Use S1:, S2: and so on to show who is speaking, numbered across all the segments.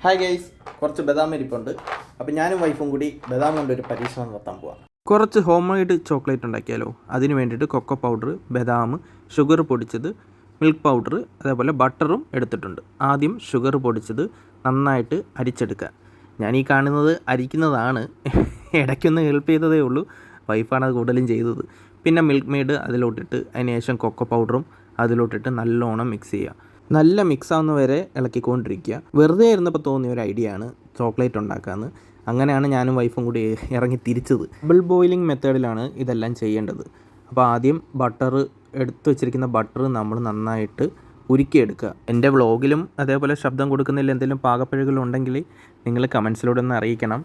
S1: Hi guys, കുറച്ച് ബദാം ഇരിപ്പുണ്ട്. അപ്പോൾ ഞാനും വൈഫും കൂടി ബദാം കൊണ്ടൊരു പരീക്ഷണം നടത്താൻ പോവാം.
S2: കുറച്ച് ഹോം മെയ്ഡ് ചോക്ലേറ്റ് ഉണ്ടാക്കിയാലോ. അതിന് വേണ്ടിയിട്ട് കൊക്കോ പൗഡർ, ബദാം, ഷുഗർ പൊടിച്ചത്, മിൽക്ക് പൗഡർ, അതേപോലെ ബട്ടറും എടുത്തിട്ടുണ്ട്. ആദ്യം ഷുഗർ പൊടിച്ചത് നന്നായിട്ട് അരിച്ചെടുക്കുക. ഞാൻ ഈ കാണുന്നത് അരിക്കുന്നതാണ്, ഇടയ്ക്കൊന്ന് ഹെൽപ്പ് ചെയ്തതേ ഉള്ളൂ. വൈഫാണ് അത് കൂടുതലും ചെയ്തത്. പിന്നെ മിൽക്ക് മെയ്ഡ് അതിലോട്ടിട്ട് അതിന് ശേഷം കൊക്കോ പൗഡറും അതിലോട്ടിട്ട് നല്ലോണം മിക്സ് ചെയ്യുക. നല്ല മിക്സ് ആവുന്ന വരെ ഇളക്കിക്കൊണ്ടിരിക്കുക. വെറുതെ ഇരുന്നപ്പോൾ തോന്നിയ ഒരു ഐഡിയ ആണ് ചോക്ലേറ്റ് ഉണ്ടാക്കാമെന്ന്. അങ്ങനെയാണ് ഞാനും വൈഫും കൂടി ഇറങ്ങി തിരിച്ചത്. ഡബിൾ ബോയിലിംഗ് മെത്തേഡിലാണ് ഇതെല്ലാം ചെയ്യേണ്ടത്. അപ്പോൾ ആദ്യം ബട്ടർ എടുത്ത് വെച്ചിരിക്കുന്ന ബട്ടർ നമ്മൾ നന്നായിട്ട് ഉരുക്കിയെടുക്കുക. എൻ്റെ വ്ളോഗിലും അതേപോലെ ശബ്ദം കൊടുക്കുന്നതിൽ എന്തെങ്കിലും പാകപ്പിഴകളുണ്ടെങ്കിൽ നിങ്ങൾ കമൻസിലൂടെ ഒന്ന് അറിയിക്കണം.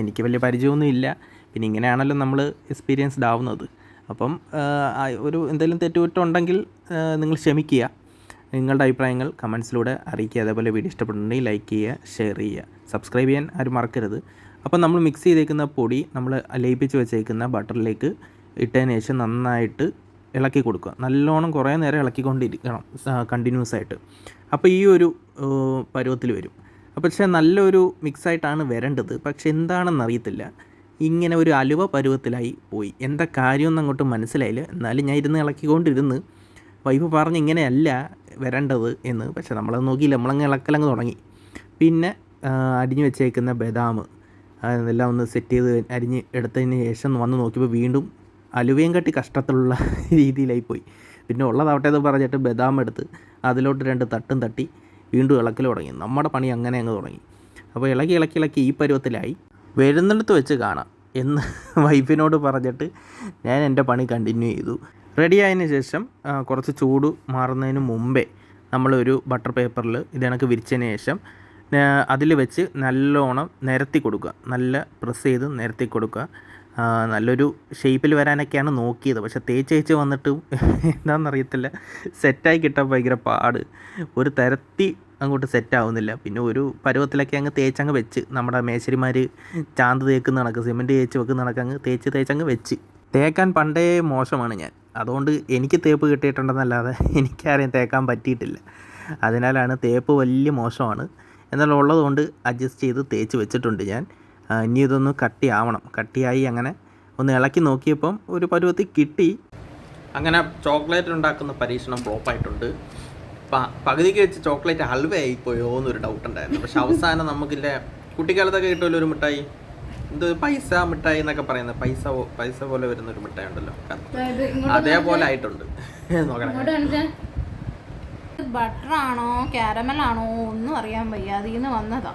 S2: എനിക്ക് വലിയ പരിചയമൊന്നും ഇല്ല, പിന്നെ ഇങ്ങനെയാണല്ലോ നമ്മൾ എക്സ്പീരിയൻസ്ഡ് ആവുന്നത്. അപ്പം ഒരു എന്തെങ്കിലും തെറ്റുകുറ്റമുണ്ടെങ്കിൽ നിങ്ങൾ ക്ഷമിക്കുക. നിങ്ങളുടെ അഭിപ്രായങ്ങൾ കമൻസിലൂടെ അറിയിക്കുക. അതേപോലെ വീഡിയോ ഇഷ്ടപ്പെടുന്നുണ്ടെങ്കിൽ ലൈക്ക് ചെയ്യുക, ഷെയർ ചെയ്യുക, സബ്സ്ക്രൈബ് ചെയ്യാൻ ആരും മറക്കരുത്. അപ്പോൾ നമ്മൾ മിക്സ് ചെയ്തേക്കുന്ന പൊടി നമ്മൾ ലയിപ്പിച്ച് വെച്ചേക്കുന്ന ബട്ടറിലേക്ക് ഇട്ടതിന് ശേഷം നന്നായിട്ട് ഇളക്കി കൊടുക്കുക. നല്ലോണം കുറേ നേരം ഇളക്കിക്കൊണ്ടിരിക്കണം കണ്ടിന്യൂസ് ആയിട്ട്. അപ്പോൾ ഈ ഒരു പരുവത്തിൽ വരും. പക്ഷേ നല്ലൊരു മിക്സായിട്ടാണ് വരേണ്ടത്. പക്ഷെ എന്താണെന്ന് അറിയത്തില്ല, ഇങ്ങനെ ഒരു അലുവ പരുവത്തിലായി പോയി. എന്താ കാര്യമൊന്നും അങ്ങോട്ട് മനസ്സിലായില്ല. എന്നാലും ഞാൻ ഇരുന്ന് ഇളക്കിക്കൊണ്ടിരുന്ന് വൈഫ് പറഞ്ഞ് ഇങ്ങനെയല്ല വരേണ്ടത് എന്ന്. പക്ഷെ നമ്മളത് നോക്കിയില്ല, നമ്മളങ്ങ് ഇളക്കലങ്ങ് തുടങ്ങി. പിന്നെ അരിഞ്ഞ് വെച്ചേക്കുന്ന ബദാം അതെല്ലാം ഒന്ന് സെറ്റ് ചെയ്ത് അരിഞ്ഞ് എടുത്തതിന് ശേഷം വന്ന് നോക്കിയപ്പോൾ വീണ്ടും അലുവയും കട്ടി കഷ്ടത്തിലുള്ള രീതിയിലായി പോയി. പിന്നെ ഉള്ളതാവട്ടേന്ന് പറഞ്ഞിട്ട് ബദാം എടുത്ത് അതിലോട്ട് 2 തട്ടും തട്ടി വീണ്ടും ഇളക്കൽ തുടങ്ങി. നമ്മുടെ പണി അങ്ങനെ അങ്ങ് തുടങ്ങി. അപ്പോൾ ഇളക്കി ഈ പരുവത്തിലായി. വരുന്നിടത്ത് വെച്ച് കാണാം എന്ന് വൈഫിനോട് പറഞ്ഞിട്ട് ഞാൻ എൻ്റെ പണി കണ്ടിന്യൂ ചെയ്തു. റെഡി ആയതിനു ശേഷം കുറച്ച് ചൂട് മാറുന്നതിന് മുമ്പേ നമ്മളൊരു ബട്ടർ പേപ്പറിൽ ഇത് കണക്ക് വിരിച്ചതിന് ശേഷം അതിൽ വെച്ച് നല്ലോണം നിരത്തി കൊടുക്കുക. നല്ല പ്രസ് ചെയ്ത് നിരത്തി കൊടുക്കുക. നല്ലൊരു ഷേപ്പിൽ വരാനൊക്കെയാണ് നോക്കിയത്. പക്ഷേ തേച്ച് വന്നിട്ട് എന്താണെന്നറിയത്തില്ല, സെറ്റായി കിട്ടാൻ ഭയങ്കര പാട്. ഒരു തരത്തി അങ്ങോട്ട് സെറ്റാവുന്നില്ല. പിന്നെ ഒരു പരുവത്തിലൊക്കെ അങ്ങ് തേച്ചങ്ങ് വെച്ച്, നമ്മുടെ മേശരിമാർ ചാന്ത് തേക്കുന്ന കണക്ക്, സിമെൻറ്റ് തേച്ച് വെക്കുന്ന കണക്ക് അങ്ങ് തേച്ചങ്ങ് വെച്ച്. തേക്കാൻ പണ്ടേ മോശമാണ് ഞാൻ. അതുകൊണ്ട് എനിക്ക് തേപ്പ് കിട്ടിയിട്ടുണ്ടെന്നല്ലാതെ എനിക്കാരെയും തേക്കാൻ പറ്റിയിട്ടില്ല. അതിനാലാണ് തേപ്പ് വലിയ മോശമാണ്. എന്നാൽ ഉള്ളതുകൊണ്ട് അഡ്ജസ്റ്റ് ചെയ്ത് തേച്ച് വെച്ചിട്ടുണ്ട് ഞാൻ. ഇനി ഇതൊന്ന് കട്ടിയായി അങ്ങനെ ഒന്ന് ഇളക്കി നോക്കിയപ്പം ഒരു പരുവത്തിൽ കിട്ടി. അങ്ങനെ ചോക്ലേറ്റ് ഉണ്ടാക്കുന്ന പരീക്ഷണം ഫ്ലോപ്പായിട്ടുണ്ട്. പകുതിക്ക് വെച്ച് ചോക്ലേറ്റ് ഹൽവ ആയിപ്പോയോ എന്നൊരു ഡൗട്ട് ഉണ്ടായിരുന്നു. പക്ഷെ അവസാനം നമുക്കില്ല, കുട്ടിക്കാലത്തൊക്കെ കിട്ടുമല്ലോ ഒരു മിഠായി, എന്ത് പൈസ മിഠായി എന്നൊക്കെ പറയുന്നത്, പൈസ പോലെ വരുന്നൊരു മിഠായി ഉണ്ടല്ലോ, അതേപോലെ ആയിട്ടുണ്ട്.
S3: ബട്ടറാണോ കാരമലാണോ ഒന്നും അറിയാൻ വയ്യ. അതിൽ നിന്ന് വന്നതാ.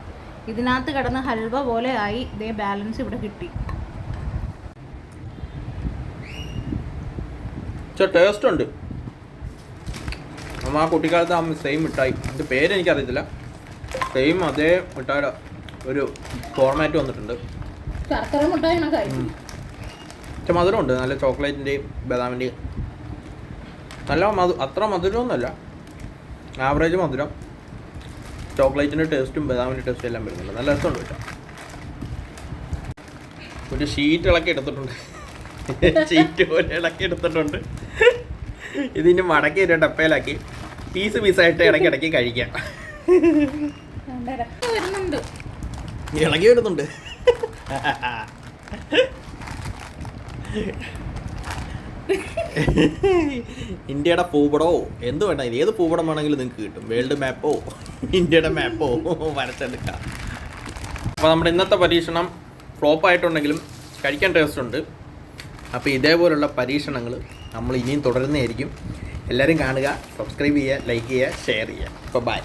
S3: ഇതിനകത്ത് കിടന്ന് ഹൽവ പോലെ ആയി. ഇതേ ബാലൻസ് ഇവിടെ കിട്ടി.
S1: ടേസ്റ്റ് ഉണ്ട്. നമ്മൾ ആ കുട്ടിക്കാലത്ത് ആ സെയിം മിഠായി, അതിൻ്റെ പേരെനിക്കറിയത്തില്ല, സെയിം അതേ മിഠായിയുടെ ഒരു ഫോർമാറ്റ് വന്നിട്ടുണ്ട്.
S3: ശർക്കര മിഠായി
S1: പക്ഷെ മധുരമുണ്ട്, നല്ല ചോക്ലേറ്റിൻ്റെയും ബദാമിൻ്റെയും. നല്ല അത്ര മധുരമൊന്നുമല്ല, ആവറേജ് മധുരം. ചോക്ലേറ്റിൻ്റെ ടേസ്റ്റും ബദാമിൻ്റെ ടേസ്റ്റും എല്ലാം വരുന്നുണ്ട്. നല്ല രസമുണ്ട്. കേട്ടോ, ഒരു ഷീറ്റ് ഇളക്കി എടുത്തിട്ടുണ്ട്, ഷീറ്റ് പോലെ ഇളക്കി എടുത്തിട്ടുണ്ട്. ഇതിന് മടക്കി ഒരു ഡപ്പയിലാക്കി പീസായിട്ട് ഇടയ്ക്കിടയ്ക്ക് കഴിക്കാം. ഇളകി വരുന്നുണ്ട്. ഇന്ത്യയുടെ ഭൂപടമോ എന്ത് വേണ്ട, ഏത് ഭൂപടം വേണമെങ്കിലും നിങ്ങൾക്ക് കിട്ടും. വേൾഡ് മാപ്പോ ഇന്ത്യയുടെ മാപ്പോ വരച്ചെടുക്കാം. അപ്പോൾ നമ്മുടെ ഇന്നത്തെ പരീക്ഷണം ഫ്ലോപ്പായിട്ടുണ്ടെങ്കിലും കഴിക്കാൻ ടേസ്റ്റ് ഉണ്ട്. അപ്പോൾ ഇതേപോലുള്ള പരീക്ഷണങ്ങൾ നമ്മൾ ഇനിയും തുടരുന്നതായിരിക്കും. എല്ലാവരും കാണുക, സബ്സ്ക്രൈബ് ചെയ്യുക, ലൈക്ക് ചെയ്യുക, ഷെയർ ചെയ്യുക. അപ്പോൾ ബൈ.